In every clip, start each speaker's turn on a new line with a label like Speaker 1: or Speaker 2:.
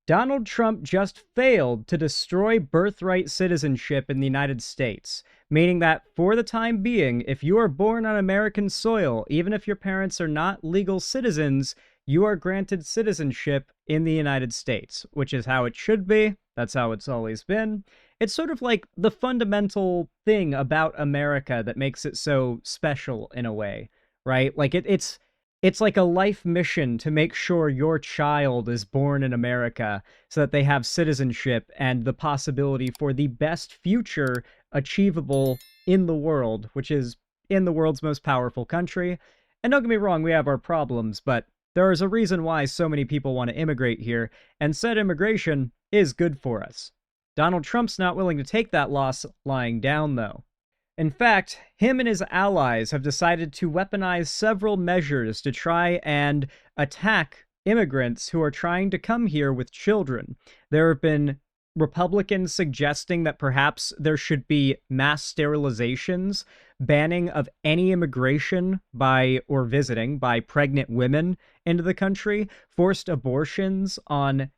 Speaker 1: Donald Trump just failed to destroy birthright citizenship in the United States, meaning that for the time being, if you are born on American soil, even if your parents are not legal citizens, you are granted citizenship in the United States, which is how it should be. That's how it's always been. It's sort of like the fundamental thing about America that makes it so special in a way, right? Like it's like a life mission to make sure your child is born in America so that they have citizenship and the possibility for the best future achievable in the world, which is in the world's most powerful country. And don't get me wrong, we have our problems, but there is a reason why so many people want to immigrate here, and said immigration is good for us. Donald Trump's not willing to take that loss lying down, though. In fact, him and his allies have decided to weaponize several measures to try and attack immigrants who are trying to come here with children. There have been Republicans suggesting that perhaps there should be mass sterilizations, banning of any immigration by or visiting by pregnant women into the country, forced abortions on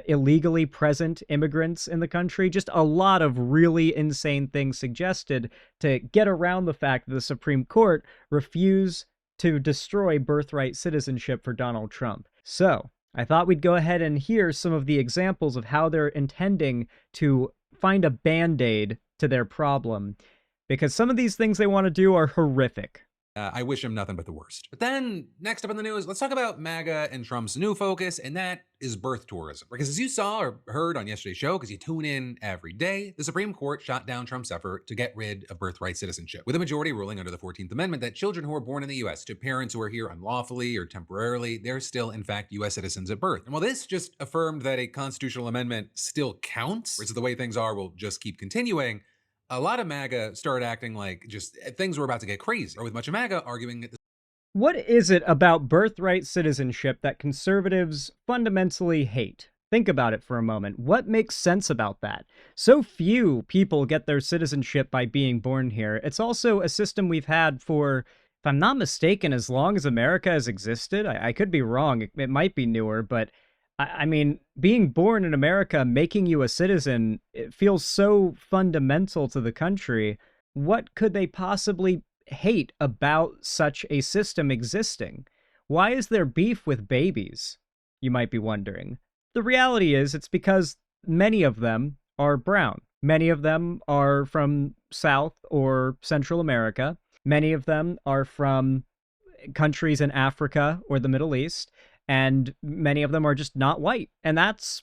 Speaker 1: illegally present immigrants in the country. Just a lot of really insane things suggested to get around the fact that the Supreme Court refused to destroy birthright citizenship for Donald Trump. So, I thought we'd go ahead and hear some of the examples of how they're intending to find a band-aid to their problem, because some of these things they want to do are horrific.
Speaker 2: I wish him nothing but the worst. But then, next up in the news, let's talk about MAGA and Trump's new focus, and that is birth tourism. Because as you saw or heard on yesterday's show, because you tune in every day, the Supreme Court shot down Trump's effort to get rid of birthright citizenship, with a majority ruling under the 14th Amendment that children who are born in the U.S. to parents who are here unlawfully or temporarily, they're still, in fact, U.S. citizens at birth. And while this just affirmed that a constitutional amendment still counts, which is the way things are, will just keep continuing, a lot of MAGA started acting like just things were about to get crazy, or with much of MAGA arguing that
Speaker 1: What is it about birthright citizenship that conservatives fundamentally hate? Think about it for a moment. What makes sense about that? So few people get their citizenship by being born here. It's also a system we've had for, if I'm not mistaken, as long as America has existed. I could be wrong. It might be newer, but I mean, being born in America, making you a citizen, it feels so fundamental to the country. What could they possibly hate about such a system existing? Why is there beef with babies? You might be wondering. The reality is it's because many of them are brown. Many of them are from South or Central America. Many of them are from countries in Africa or the Middle East, and many of them are just not white. And that's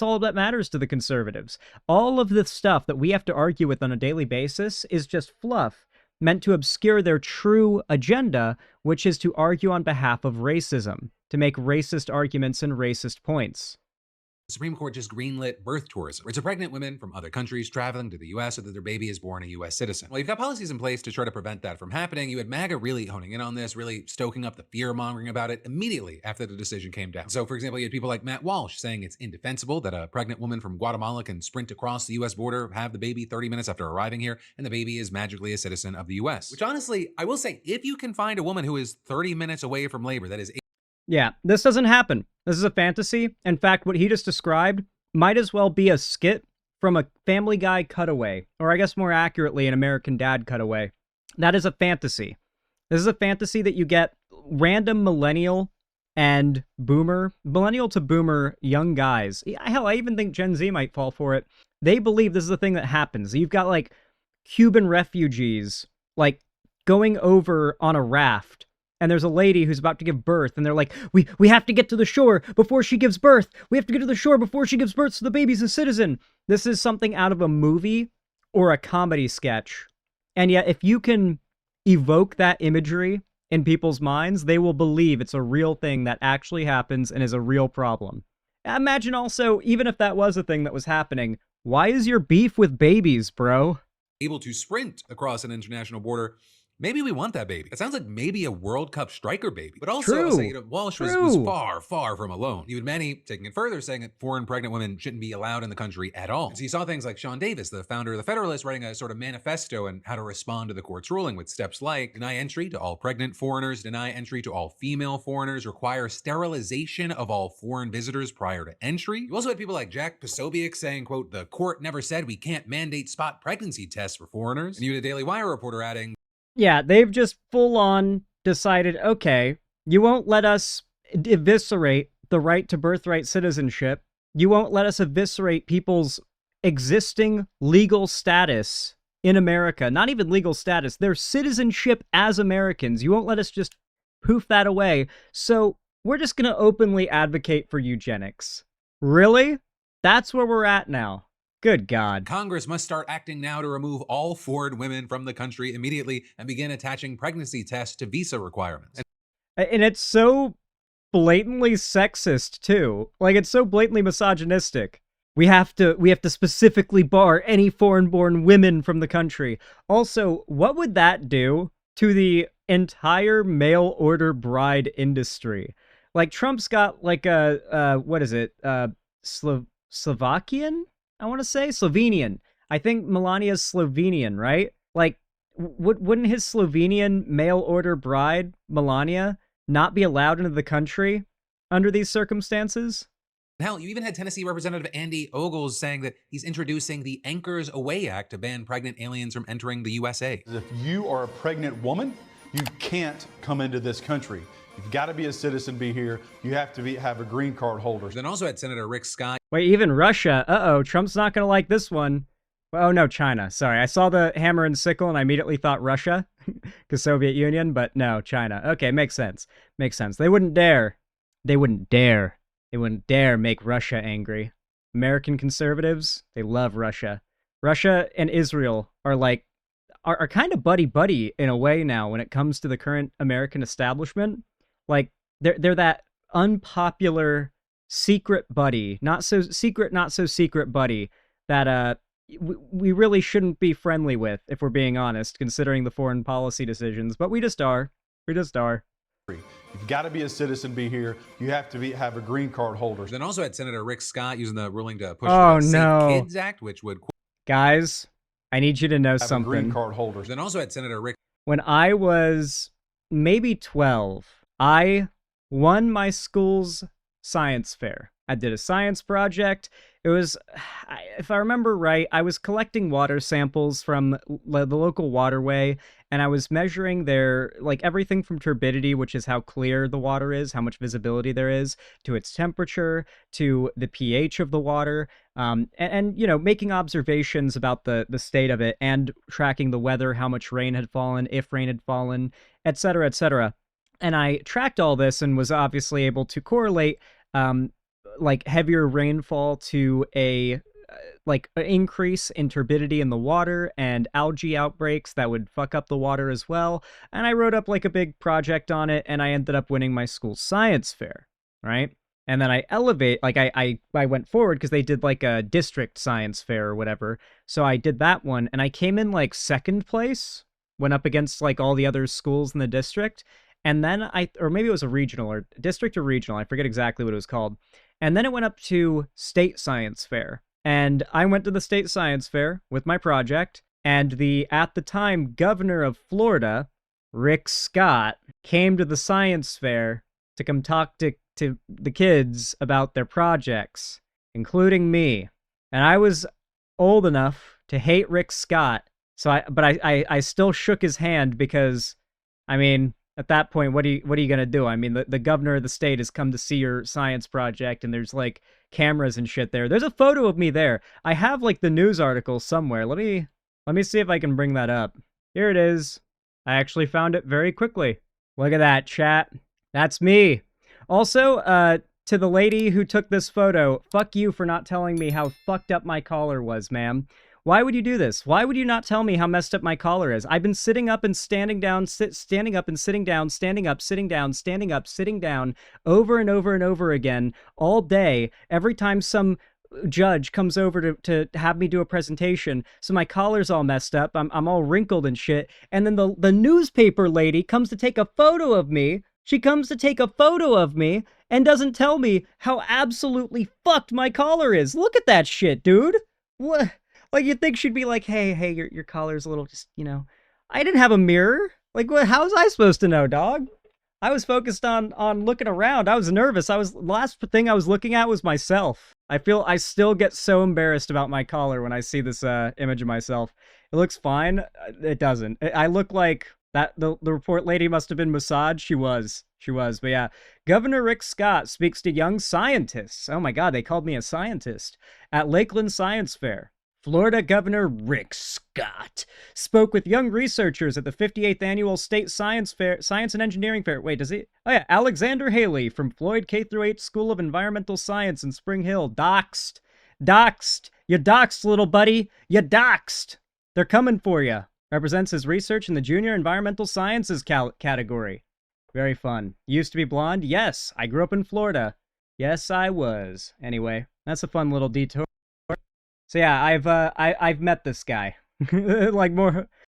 Speaker 1: all that matters to the conservatives. All of the stuff that we have to argue with on a daily basis is just fluff meant to obscure their true agenda, which is to argue on behalf of racism, to make racist arguments and racist points.
Speaker 2: the Supreme Court just greenlit birth tourism, where it's pregnant women from other countries traveling to the US so that their baby is born a US citizen. Well, you've got policies in place to try to prevent that from happening. You had MAGA really honing in on this, really stoking up the fear-mongering about it immediately after the decision came down. So, for example, you had people like Matt Walsh saying it's indefensible that a pregnant woman from Guatemala can sprint across the US border, have the baby 30 minutes after arriving here, and the baby is magically a citizen of the US. Which honestly, I will say, if you can find a woman who is 30 minutes away from labor, that is
Speaker 1: Yeah, this doesn't happen. This is a fantasy. In fact, what he just described might as well be a skit from a Family Guy cutaway, or I guess more accurately, an American Dad cutaway. That is a fantasy. This is a fantasy that you get random millennial and millennial to boomer young guys. Hell, I even think Gen Z might fall for it. They believe this is the thing that happens. You've got like Cuban refugees, like going over on a raft, and there's a lady who's about to give birth, and they're like, we have to get to the shore before she gives birth. We have to get to the shore before she gives birth so the baby's a citizen. This is something out of a movie or a comedy sketch. And yet, if you can evoke that imagery in people's minds, they will believe it's a real thing that actually happens and is a real problem. Imagine also, even if that was a thing that was happening, why is your beef with babies, bro?
Speaker 2: able to sprint across an international border Maybe we want that baby. It sounds like maybe a World Cup striker baby. But also, I'll say,
Speaker 1: True.
Speaker 2: Walsh was
Speaker 1: True.
Speaker 2: far, far from alone. Even many taking it further, saying that foreign pregnant women shouldn't be allowed in the country at all. And so you saw things like Sean Davis, the founder of the Federalist, writing a sort of manifesto on how to respond to the court's ruling with steps like deny entry to all pregnant foreigners, deny entry to all female foreigners, require sterilization of all foreign visitors prior to entry. You also had people like Jack Posobiec saying, quote, the court never said we can't mandate spot pregnancy tests for foreigners. And you had a Daily Wire reporter adding,
Speaker 1: yeah, they've just full on decided, okay, you won't let us eviscerate the right to birthright citizenship. You won't let us eviscerate people's existing legal status in America. Not even legal status, their citizenship as Americans. You won't let us just poof that away. So we're just going to openly advocate for eugenics. Really? That's where we're at now. Good God.
Speaker 2: Congress must start acting now to remove all foreign women from the country immediately and begin attaching pregnancy tests to visa requirements.
Speaker 1: And it's so blatantly sexist, too. Like, it's so blatantly misogynistic. We have to specifically bar any foreign-born women from the country. Also, what would that do to the entire mail-order bride industry? Like, Trump's got, like, what is it? Slovakian? I want to say Slovenian. I think Melania's Slovenian, right? Like, wouldn't his Slovenian mail-order bride, Melania, not be allowed into the country under these circumstances?
Speaker 2: Hell, you even had Tennessee Representative Andy Ogles saying that he's introducing the Anchors Away Act to ban pregnant aliens from entering the USA.
Speaker 3: If you are a pregnant woman, you can't come into this country. You've got to be a citizen, be here. You have to have a green card holder.
Speaker 2: Then also had Senator Rick Scott.
Speaker 1: Wait, even Russia. Uh-oh, Trump's not going to like this one. Oh, no, China. Sorry, I saw the hammer and sickle and I immediately thought Russia, because Soviet Union, but no, China. Okay, makes sense. Makes sense. They wouldn't dare. They wouldn't dare. They wouldn't dare make Russia angry. American conservatives, they love Russia. Russia and Israel are like, are kind of buddy-buddy in a way now when it comes to the current American establishment. Like, they're that unpopular secret buddy, not so secret buddy that we really shouldn't be friendly with, if we're being honest, considering the foreign policy decisions. But we just are. We just are.
Speaker 3: You've got to be a citizen, be here. You have to have a green card holder.
Speaker 2: Then also had Senator Rick Scott using the ruling to push
Speaker 1: Oh,
Speaker 2: the
Speaker 1: no.
Speaker 2: Safe Kids Act, which would...
Speaker 1: Guys, I need you to know
Speaker 3: Have a
Speaker 1: something.
Speaker 3: green card holders.
Speaker 2: Then also had Senator Rick...
Speaker 1: When I was maybe 12, I won my school's science fair. I did a science project. It was, if I remember right, I was collecting water samples from the local waterway, and I was measuring their, like, everything from turbidity, which is how clear the water is, how much visibility there is, to its temperature, to the pH of the water, and you know, making observations about the state of it, and tracking the weather, how much rain had fallen, if rain had fallen, etc., etc. And I tracked all this and was obviously able to correlate like heavier rainfall to a like an increase in turbidity in the water and algae outbreaks that would fuck up the water as well. And I wrote up like a big project on it, and I ended up winning my school science fair, right? And then I went forward because they did like a district science fair or whatever. So I did that one, and I came in like second place, went up against like all the other schools in the district. And then or maybe it was a regional or district or regional, I forget exactly what it was called. And then it went up to state science fair. And I went to the state science fair with my project, and the, at the time, governor of Florida, Rick Scott, came to the science fair to come talk to the kids about their projects, including me. And I was old enough to hate Rick Scott, so I still shook his hand because, I mean, at that point, what are you gonna do? I mean, the governor of the state has come to see your science project, and there's like cameras and shit there. There's a photo of me there. I have like the news article somewhere. Let me see if I can bring that up. Here it is. I actually found it very quickly. Look at that, chat. That's me. Also, to the lady who took this photo, fuck you for not telling me how fucked up my collar was, ma'am. Why would you do this? Why would you not tell me how messed up my collar is? I've been sitting up and standing down, standing up and sitting down, standing up, sitting down, standing up, sitting down, over and over and over again, all day. Every time some judge comes over to have me do a presentation, so my collar's all messed up, I'm all wrinkled and shit, and then the newspaper lady comes to take a photo of me. She comes to take a photo of me and doesn't tell me how absolutely fucked my collar is. Look at that shit, dude. What? Like, you'd think she'd be like, hey, your collar's a little, just, you know. I didn't have a mirror. Like, what? How was I supposed to know, dog? I was focused on looking around. I was nervous. The last thing I was looking at was myself. I still get so embarrassed about my collar when I see this image of myself. It looks fine. It doesn't. I look like that. The report lady must have been massaged. She was. But yeah, Governor Rick Scott speaks to young scientists. Oh my God, they called me a scientist at Lakeland Science Fair. Florida Governor Rick Scott spoke with young researchers at the 58th Annual State Science and Engineering Fair. Wait, does he? Oh yeah, Alexander Haley from Floyd K-8 School of Environmental Science in Spring Hill. Doxed. You doxed, little buddy. You doxed. They're coming for you. Represents his research in the Junior Environmental Sciences category. Very fun. Used to be blonde? Yes, I grew up in Florida. Yes, I was. Anyway, that's a fun little detour. So yeah, I've met this guy. Like,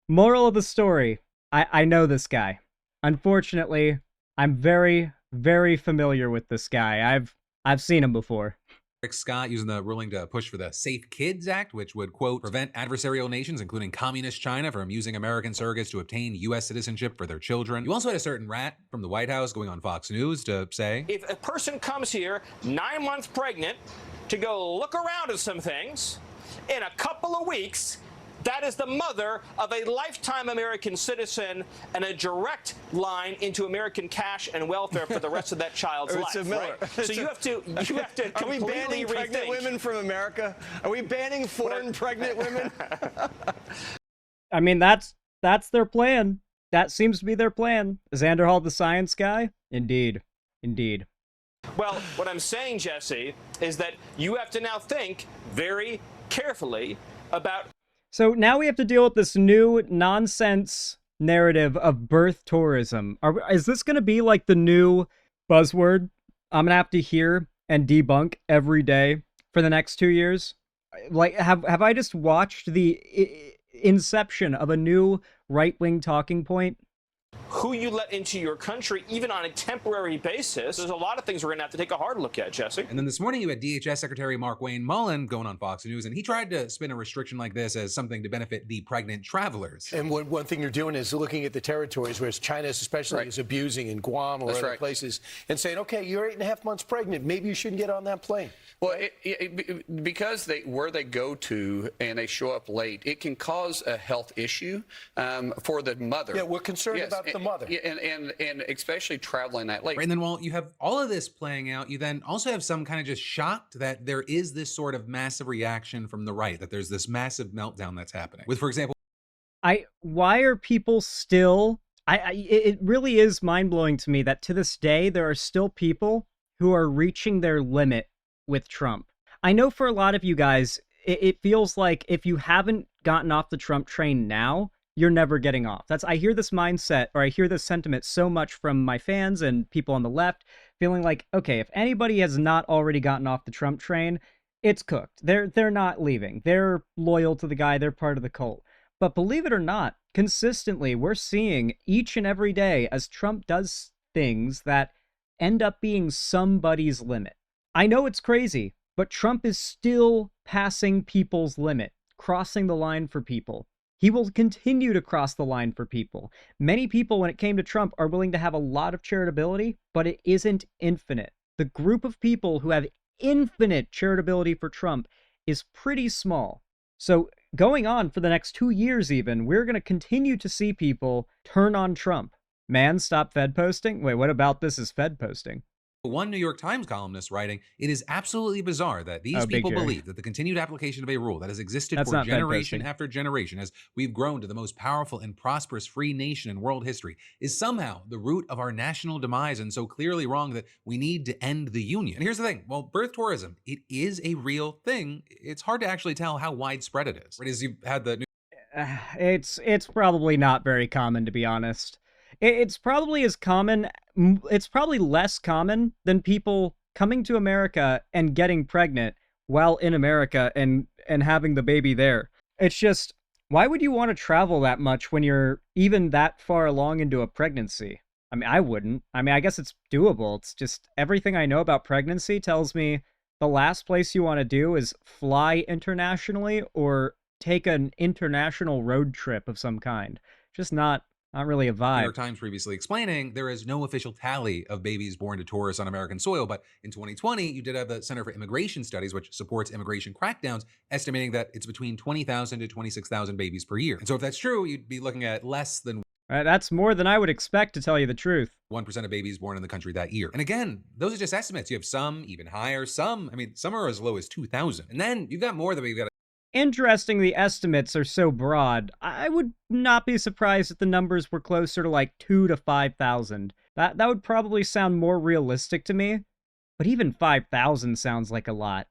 Speaker 1: moral of the story, I know this guy. Unfortunately, I'm very, very familiar with this guy. I've seen him before.
Speaker 2: Rick Scott using the ruling to push for the Safe Kids Act, which would, quote, prevent adversarial nations, including communist China, from using American surrogates to obtain U.S. citizenship for their children. You also had a certain rat from the White House going on Fox News to say,
Speaker 4: if a person comes here 9 months pregnant to go look around at some things, in a couple of weeks, that is the mother of a lifetime American citizen and a direct line into American cash and welfare for the rest of that child's life. Right? So you have to
Speaker 5: Are we banning pregnant women from America? Are we banning foreign pregnant women?
Speaker 1: I mean, that's their plan. That seems to be their plan. Xander Hall, the science guy? Indeed.
Speaker 4: Well, what I'm saying, Jesse, is that you have to now think very carefully about.
Speaker 1: So now we have to deal with this new nonsense narrative of birth tourism. Is this going to be like the new buzzword I'm going to have to hear and debunk every day for the next 2 years? Like, have I just watched the inception of a new right-wing talking point?
Speaker 4: Who you let into your country, even on a temporary basis. There's a lot of things we're going to have to take a hard look at, Jesse.
Speaker 2: And then this morning you had DHS Secretary Mark Wayne Mullen going on Fox News, and he tried to spin a restriction like this as something to benefit the pregnant travelers.
Speaker 5: And one thing you're doing is looking at the territories where China especially is abusing, in Guam or other places, and saying, okay, you're 8.5 months pregnant, maybe you shouldn't get on that plane.
Speaker 6: Well, because where they go to and they show up late, it can cause a health issue for the mother.
Speaker 5: Yeah, we're concerned about the mother.
Speaker 6: And especially traveling that late.
Speaker 2: Right, and then while you have all of this playing out, you then also have some kind of just shocked that there is this sort of massive reaction from the right, that there's this massive meltdown that's happening. With, for example,
Speaker 1: why are people still... it really is mind-blowing to me that to this day, there are still people who are reaching their limit with Trump. I know for a lot of you guys, it feels like if you haven't gotten off the Trump train now, you're never getting off. I hear this mindset, or I hear this sentiment so much from my fans and people on the left, feeling like, okay, if anybody has not already gotten off the Trump train, it's cooked. They're not leaving. They're loyal to the guy. They're part of the cult. But believe it or not, consistently, we're seeing each and every day as Trump does things that end up being somebody's limit. I know it's crazy, but Trump is still passing people's limit, crossing the line for people. He will continue to cross the line for people. Many people, when it came to Trump, are willing to have a lot of charitability, but it isn't infinite. The group of people who have infinite charitability for Trump is pretty small. So going on for the next 2 years even, we're going to continue to see people turn on Trump. Man, stop Fed posting? Wait, what about this is Fed posting?
Speaker 2: One New York Times columnist writing, it is absolutely bizarre that these people believe that the continued application of a rule that has existed for generation after generation, as we've grown to the most powerful and prosperous free nation in world history, is somehow the root of our national demise and so clearly wrong that we need to end the union. And here's the thing, well, birth tourism, it is a real thing. It's hard to actually tell how widespread it is. Right, as you had the
Speaker 1: it's probably not very common, to be honest. It's probably it's probably less common than people coming to America and getting pregnant while in America and having the baby there. It's just, why would you want to travel that much when you're even that far along into a pregnancy? I mean, I wouldn't. I mean, I guess it's doable. It's just everything I know about pregnancy tells me the last place you want to do is fly internationally or take an international road trip of some kind. Just not really a
Speaker 2: New
Speaker 1: vibe.
Speaker 2: York Times previously explaining there is no official tally of babies born to tourists on American soil, but in 2020, you did have the Center for Immigration Studies, which supports immigration crackdowns, estimating that it's between 20,000 to 26,000 babies per year. And so if that's true, you'd be looking at less than
Speaker 1: That's more than I would expect, to tell you the truth.
Speaker 2: 1% of babies born in the country that year. And again, those are just estimates. You have some even higher, some are as low as 2,000. And then you've got more that we've got.
Speaker 1: Interesting, the estimates are so broad. I would not be surprised if the numbers were closer to like 2 to 5,000. That would probably sound more realistic to me. But even 5,000 sounds like a lot.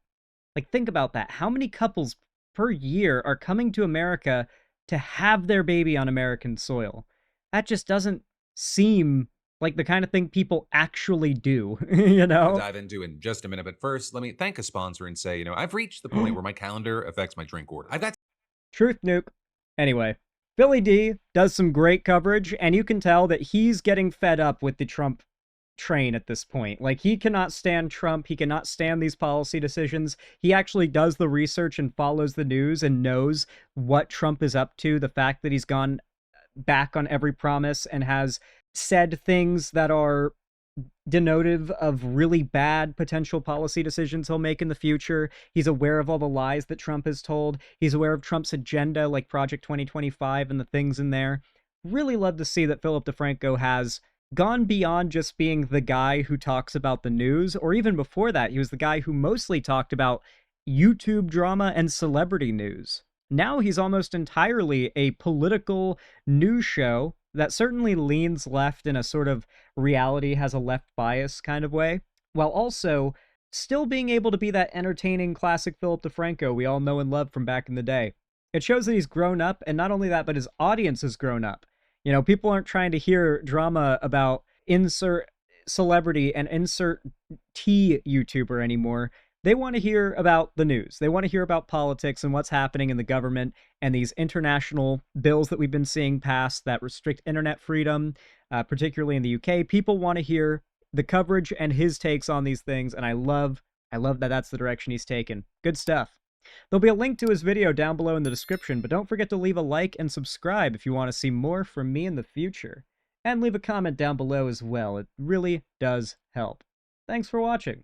Speaker 1: Like, think about that. How many couples per year are coming to America to have their baby on American soil? That just doesn't seem like the kind of thing people actually do, you know?
Speaker 2: I'll dive into in just a minute, but first, let me thank a sponsor and say, I've reached the point where my calendar affects my drink order. I've got
Speaker 1: Truth nuke. Anyway, Billy D does some great coverage, and you can tell that he's getting fed up with the Trump train at this point. Like, he cannot stand Trump. He cannot stand these policy decisions. He actually does the research and follows the news and knows what Trump is up to. The fact that he's gone back on every promise and has said things that are denotive of really bad potential policy decisions he'll make in the future. He's aware of all the lies that Trump has told. He's aware of Trump's agenda, like Project 2025 and the things in there. Really love to see that Philip DeFranco has gone beyond just being the guy who talks about the news, or even before that, he was the guy who mostly talked about YouTube drama and celebrity news. Now he's almost entirely a political news show that certainly leans left in a sort of reality has a left bias kind of way, while also still being able to be that entertaining classic Philip DeFranco we all know and love from back in the day. It shows that he's grown up, and not only that, but his audience has grown up. People aren't trying to hear drama about insert celebrity and insert T YouTuber anymore. They want to hear about the news. They want to hear about politics and what's happening in the government and these international bills that we've been seeing passed that restrict internet freedom, particularly in the UK. People want to hear the coverage and his takes on these things, and I love that that's the direction he's taken. Good stuff. There'll be a link to his video down below in the description, but don't forget to leave a like and subscribe if you want to see more from me in the future. And leave a comment down below as well. It really does help. Thanks for watching.